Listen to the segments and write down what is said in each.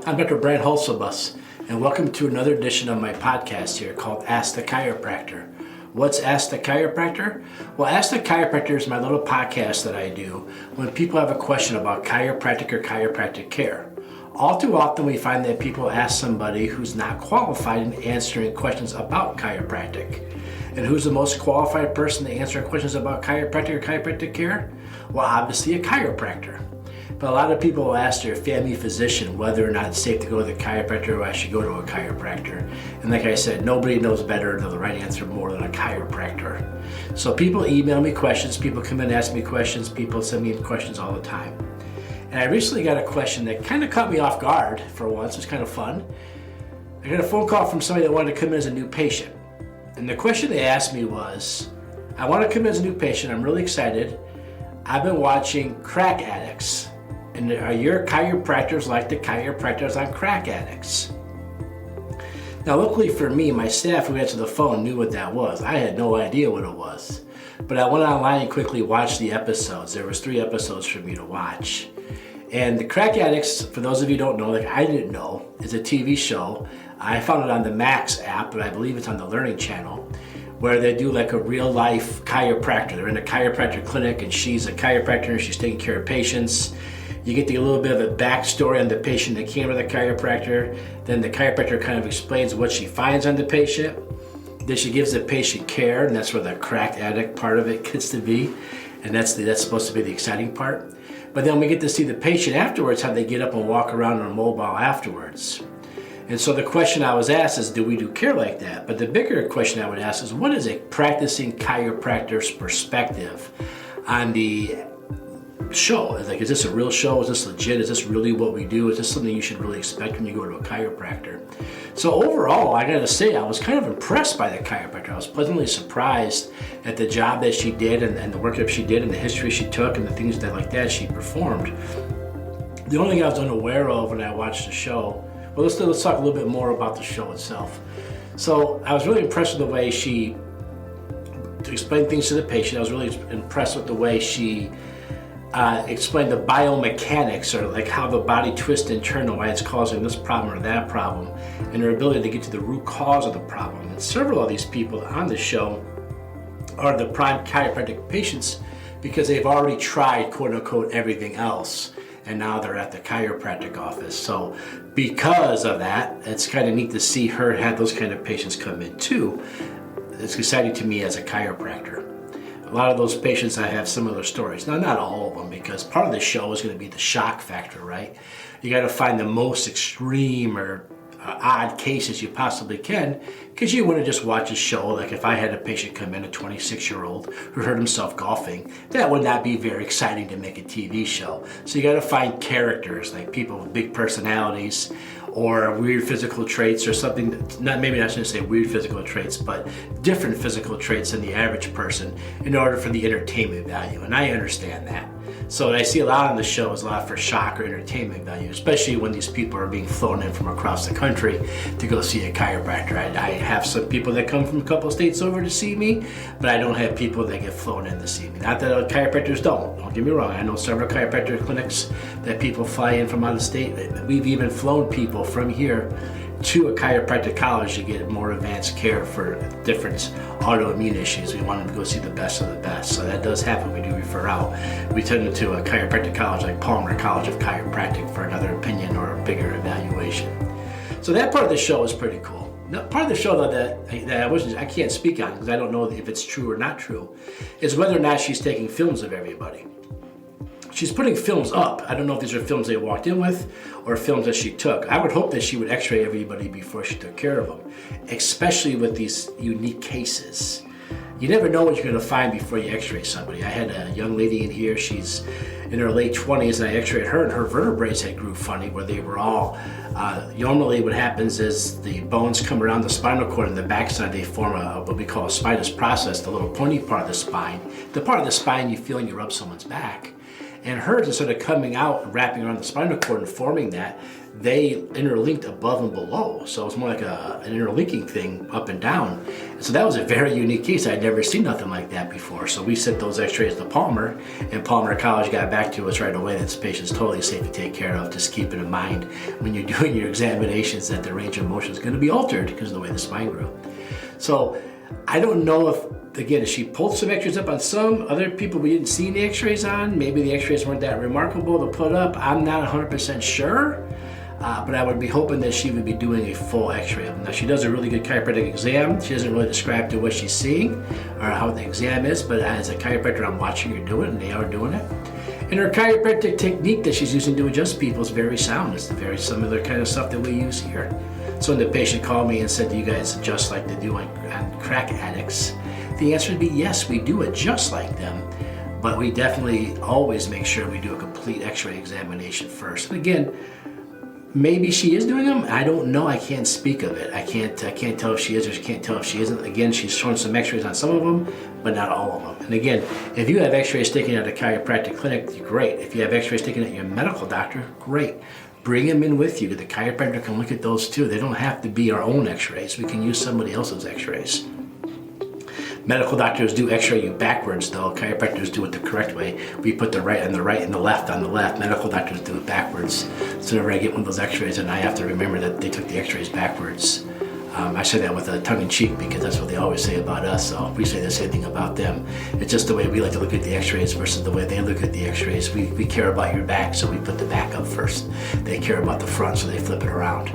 I'm Dr. Brian Hulsebus, and welcome to another edition of my podcast here called Ask the Chiropractor. What's Ask the Chiropractor? Well, Ask the Chiropractor is my little podcast that I do when people have a question about chiropractic or chiropractic care. All too often we find that people ask somebody who's not qualified in answering questions about chiropractic. And who's the most qualified person to answer questions about chiropractic or chiropractic care? Well, obviously a chiropractor. But a lot of people will ask their family physician whether or not it's safe to go to the chiropractor or I should go to a chiropractor. And like I said, nobody knows better than the right answer more than a chiropractor. So people email me questions, people come in and ask me questions, people send me questions all the time. And I recently got a question that kind of caught me off guard for once. It was kind of fun. I got a phone call from somebody that wanted to come in as a new patient. And the question they asked me was, I want to come in as a new patient, I'm really excited. I've been watching crack addicts. And are your chiropractors like the chiropractors on crack addicts? Now, luckily for me, my staff who answered the phone knew what that was. I had no idea what it was. But I went online and quickly watched the episodes. There was 3 episodes for me to watch. And the Crack Addicts, for those of you who don't know, like I didn't know, is a TV show. I found it on the Max app, but I believe it's on the Learning Channel, where they do like a real life chiropractor. They're in a chiropractor clinic and she's a chiropractor and she's taking care of patients. You get a little bit of a backstory on the patient that came to the chiropractor. Then the chiropractor kind of explains what she finds on the patient. Then she gives the patient care, and that's where the crack addict part of it gets to be. And that's supposed to be the exciting part. But then we get to see the patient afterwards, how they get up and walk around on a mobile afterwards. And so the question I was asked is, do we do care like that? But the bigger question I would ask is, what is a practicing chiropractor's perspective on the show? Like, is this a real show? Is this legit? Is this really what we do? Is this something you should really expect when you go to a chiropractor? So overall, I gotta say, I was kind of impressed by the chiropractor. I was pleasantly surprised at the job that she did and the work that she did and the history she took and the things that she performed. The only thing I was unaware of when I watched the show, well, let's talk a little bit more about the show itself. So I was really impressed with the way she explained things to the patient. I was really impressed with the way she explain the biomechanics, or like how the body twists and turns and why it's causing this problem or that problem, and her ability to get to the root cause of the problem. And several of these people on the show are the prime chiropractic patients because they've already tried quote unquote everything else and now they're at the chiropractic office. So because of that, it's kind of neat to see her have those kind of patients come in too. It's exciting to me as a chiropractor. A lot of those patients, I have similar stories. Now, not all of them, because part of the show is going to be the shock factor, right? You got to find the most extreme or odd cases you possibly can, because you wouldn't just watch a show. Like if I had a patient come in, a 26-year-old who hurt himself golfing, that would not be very exciting to make a TV show. So you got to find characters, like people with big personalities or weird physical traits or something, maybe I shouldn't say weird physical traits, but different physical traits than the average person in order for the entertainment value. And I understand that. So what I see a lot on the show is a lot for shock or entertainment value, especially when these people are being flown in from across the country to go see a chiropractor. I have some people that come from a couple of states over to see me, but I don't have people that get flown in to see me. Not that chiropractors don't get me wrong. I know several chiropractor clinics that people fly in from out of state. We've even flown people from here to a chiropractic college to get more advanced care for different autoimmune issues. We want them to go see the best of the best. So that does happen. We do refer out. We send them to a chiropractic college like Palmer College of Chiropractic for another opinion or a bigger evaluation. So that part of the show is pretty cool. Now, part of the show though that I can't speak on because I don't know if it's true or not true, is whether or not she's taking films of everybody. She's putting films up. I don't know if these are films they walked in with or films that she took. I would hope that she would x-ray everybody before she took care of them, especially with these unique cases. You never know what you're gonna find before you x-ray somebody. I had a young lady in here, she's in her late 20s, and I x-rayed her and her vertebrae had grew funny where they were all, normally what happens is the bones come around the spinal cord and the backside, they form what we call a spinous process, the little pointy part of the spine. The part of the spine you feel when you rub someone's back. And hers, instead of coming out and wrapping around the spinal cord and forming that, they interlinked above and below. So it's more like an interlinking thing up and down. So that was a very unique case. I'd never seen nothing like that before. So we sent those x-rays to Palmer, and Palmer College got back to us right away that this patient's totally safe to take care of. Just keep it in mind when you're doing your examinations that the range of motion is going to be altered because of the way the spine grew. So I don't know if she pulled some x-rays up on some other people we didn't see the x-rays on. Maybe the x-rays weren't that remarkable to put up. I'm not 100% sure. But I would be hoping that she would be doing a full x-ray of them. Now, she does a really good chiropractic exam. She doesn't really describe to what she's seeing or how the exam is, but as a chiropractor, I'm watching her do it, and they are doing it. And her chiropractic technique that she's using to adjust people is very sound. It's very similar kind of stuff that we use here. So when the patient called me and said, do you guys adjust like they do on crack addicts? The answer would be yes, we do adjust like them, but we definitely always make sure we do a complete x-ray examination first. And again, maybe she is doing them. I don't know. I can't speak of it. I can't tell if she is or she can't tell if she isn't. Again, she's showing some x-rays on some of them, but not all of them. And again, if you have x-rays taken at a chiropractic clinic, great. If you have x-rays taken at your medical doctor, great. Bring them in with you. The chiropractor can look at those too. They don't have to be our own x-rays. We can use somebody else's x-rays. Medical doctors do x-ray you backwards though. Chiropractors do it the correct way. We put the right on the right and the left on the left. Medical doctors do it backwards. So whenever I get one of those x-rays and I have to remember that they took the x-rays backwards. I say that with a tongue-in-cheek because that's what they always say about us, so we say the same thing about them. It's just the way we like to look at the x-rays versus the way they look at the x-rays. We care about your back, so we put the back up first. They care about the front, so they flip it around.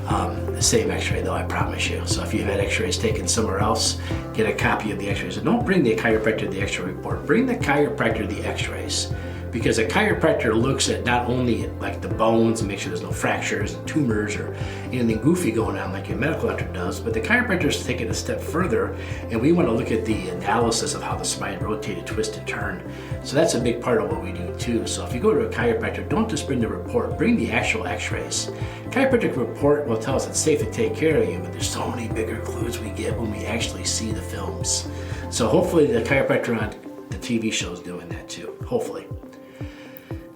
The same x-ray though, I promise you. So if you've had x-rays taken somewhere else, get a copy of the x-rays. And don't bring the chiropractor the x-ray report, bring the chiropractor the x-rays. Because a chiropractor looks at not only like the bones and make sure there's no fractures and tumors or anything goofy going on like your medical doctor does, but the chiropractors take it a step further, and we want to look at the analysis of how the spine rotated, twisted, turned. So that's a big part of what we do too. So if you go to a chiropractor, don't just bring the report, bring the actual x-rays. Chiropractic report will tell us it's safe to take care of you, but there's so many bigger clues we get when we actually see the films. So hopefully the chiropractor on the TV show is doing that too, hopefully.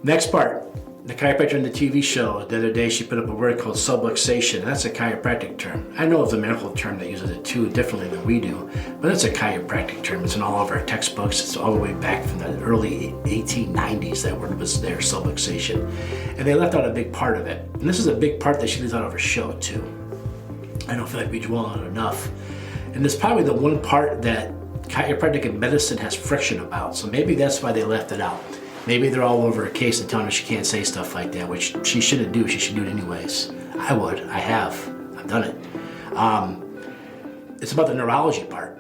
Next part, the chiropractor in the TV show, the other day she put up a word called subluxation. That's a chiropractic term. I know it's a medical term that uses it too differently than we do, but it's a chiropractic term. It's in all of our textbooks. It's all the way back from the early 1890s that word was there, subluxation. And they left out a big part of it. And this is a big part that she leaves out of her show too. I don't feel like we dwell on it enough. And it's probably the one part that chiropractic and medicine has friction about. So maybe that's why they left it out. Maybe they're all over her case and telling her she can't say stuff like that, which she shouldn't do. She should do it anyways. I would. I have. I've done it. It's about the neurology part.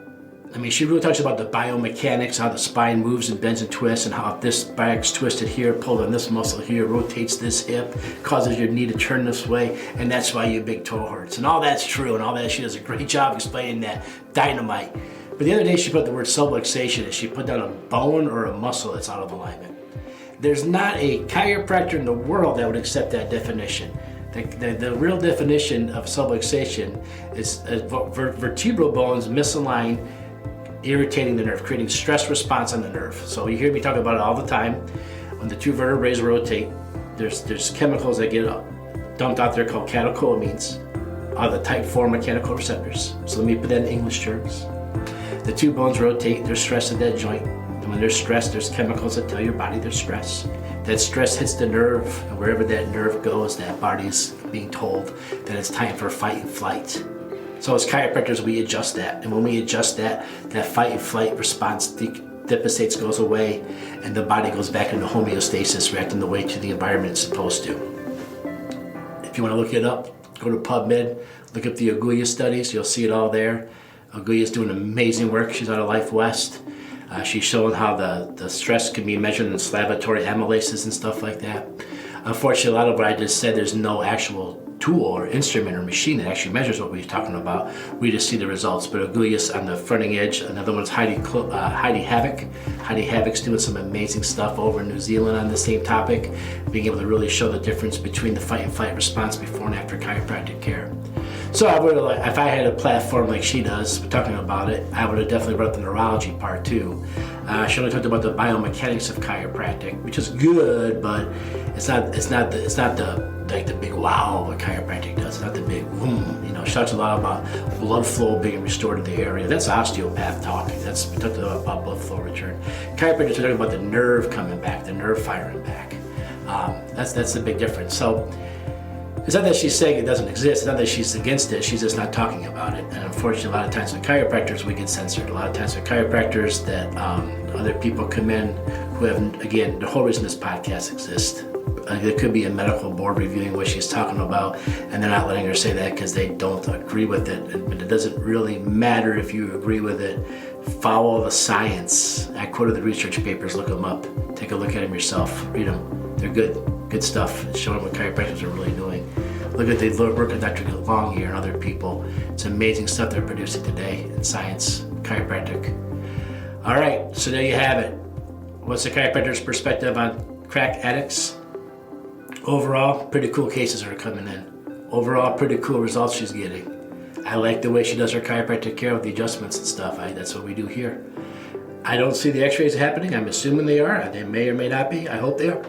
I mean, she really talks about the biomechanics, how the spine moves and bends and twists, and how if this back's twisted here, pulled on this muscle here, rotates this hip, causes your knee to turn this way, and that's why your big toe hurts. And all that's true, and all that. She does a great job explaining that. Dynamite. But the other day she put the word subluxation, and she put down a bone or a muscle that's out of alignment. There's not a chiropractor in the world that would accept that definition. The real definition of subluxation is vertebral bones misaligned, irritating the nerve, creating stress response on the nerve. So you hear me talk about it all the time. When the two vertebrae rotate, there's chemicals that get dumped out there called catecholamines, the type 4 mechanical receptors. So let me put that in English terms. The two bones rotate, there's stress at that joint. When there's stress, there's chemicals that tell your body there's stress. That stress hits the nerve, and wherever that nerve goes, that body's being told that it's time for fight and flight. So as chiropractors, we adjust that. And when we adjust that fight and flight response dissipates, goes away, and the body goes back into homeostasis, reacting the way to the environment it's supposed to. If you want to look it up, go to PubMed, look up the Agulla studies, you'll see it all there. Agulla's doing amazing work. She's out of Life West. She's showing how the stress can be measured in inflammatory amylases and stuff like that. Unfortunately, a lot of what I just said, there's no actual tool or instrument or machine that actually measures what we're talking about. We just see the results. But Agulla's on the fronting edge. Another one's Heidi Havoc. Heidi Havoc's doing some amazing stuff over in New Zealand on the same topic, being able to really show the difference between the fight and flight response before and after chiropractic care. So I would have, if I had a platform like she does, talking about it, I would have definitely brought the neurology part too. She only talked about the biomechanics of chiropractic, which is good, but it's not the big wow what chiropractic does. It's not the big boom. She talks a lot about blood flow being restored to the area. That's osteopath talking. We talked about blood flow return. Chiropractors are talking about the nerve coming back, the nerve firing back. That's the big difference. So it's not that she's saying it doesn't exist. It's not that she's against it. She's just not talking about it. And unfortunately, a lot of times with chiropractors, we get censored. A lot of times with chiropractors that other people come in who have, again, the whole reason this podcast exists. There could be a medical board reviewing what she's talking about, and they're not letting her say that because they don't agree with it. But it doesn't really matter if you agree with it. Follow the science. I quoted the research papers. Look them up. Take a look at them yourself. Read them. They're good stuff. It's showing what chiropractors are really doing. Look at the work of Dr. Long here and other people. It's amazing stuff they're producing today in science, chiropractic. All right, so there you have it. What's the chiropractor's perspective on crack addicts? Overall, pretty cool cases are coming in. Overall, pretty cool results she's getting. I like the way she does her chiropractic care with the adjustments and stuff. That's what we do here. I don't see the x-rays happening. I'm assuming they are. They may or may not be. I hope they are.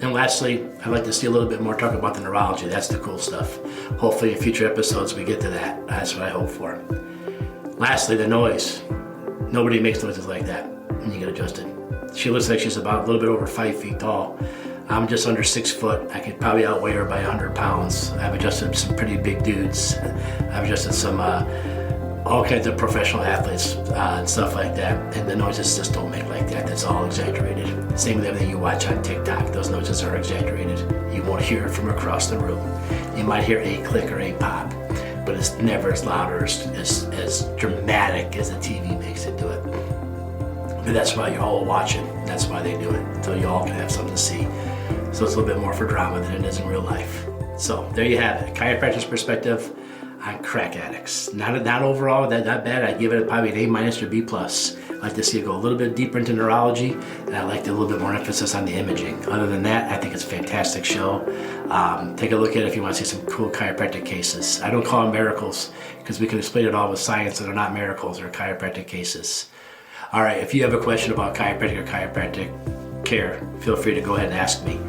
And lastly, I'd like to see a little bit more talk about the neurology. That's the cool stuff. Hopefully in future episodes we get to that. That's what I hope for. Lastly, the noise. Nobody makes noises like that when you get adjusted. She looks like she's about a little bit over 5 feet tall. I'm just under 6 foot. I could probably outweigh her by 100 pounds. I've adjusted some pretty big dudes. I've adjusted some all kinds of professional athletes and stuff like that. And the noises just don't make like that. That's all exaggerated. Same with everything you watch on TikTok. Those noises are exaggerated. You won't hear it from across the room. You might hear a click or a pop, but it's never as loud or as dramatic as the TV makes it do it. But that's why you're all watching. That's why they do it, so you all can have something to see. So it's a little bit more for drama than it is in real life. So there you have it, a chiropractor's perspective on crack addicts. Not overall not bad. I'd give it probably an A- or B+. I'd like to see it go a little bit deeper into neurology, and I'd like a little bit more emphasis on the imaging. Other than that, I think it's a fantastic show. Take a look at it if you want to see some cool chiropractic cases. I don't call them miracles because we can explain it all with science, and they're not miracles, they're chiropractic cases. All right, if you have a question about chiropractic or chiropractic care, feel free to go ahead and ask me.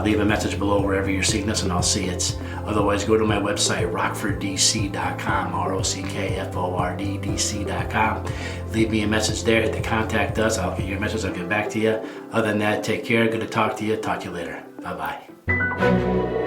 Leave a message below wherever you're seeing this and I'll see it. Otherwise, go to my website, rockforddc.com, ROCKFORDDC.com. Leave me a message there, hit the contact us. I'll get your message, I'll get back to you. Other than that, take care, good to talk to you. Talk to you later. Bye-bye.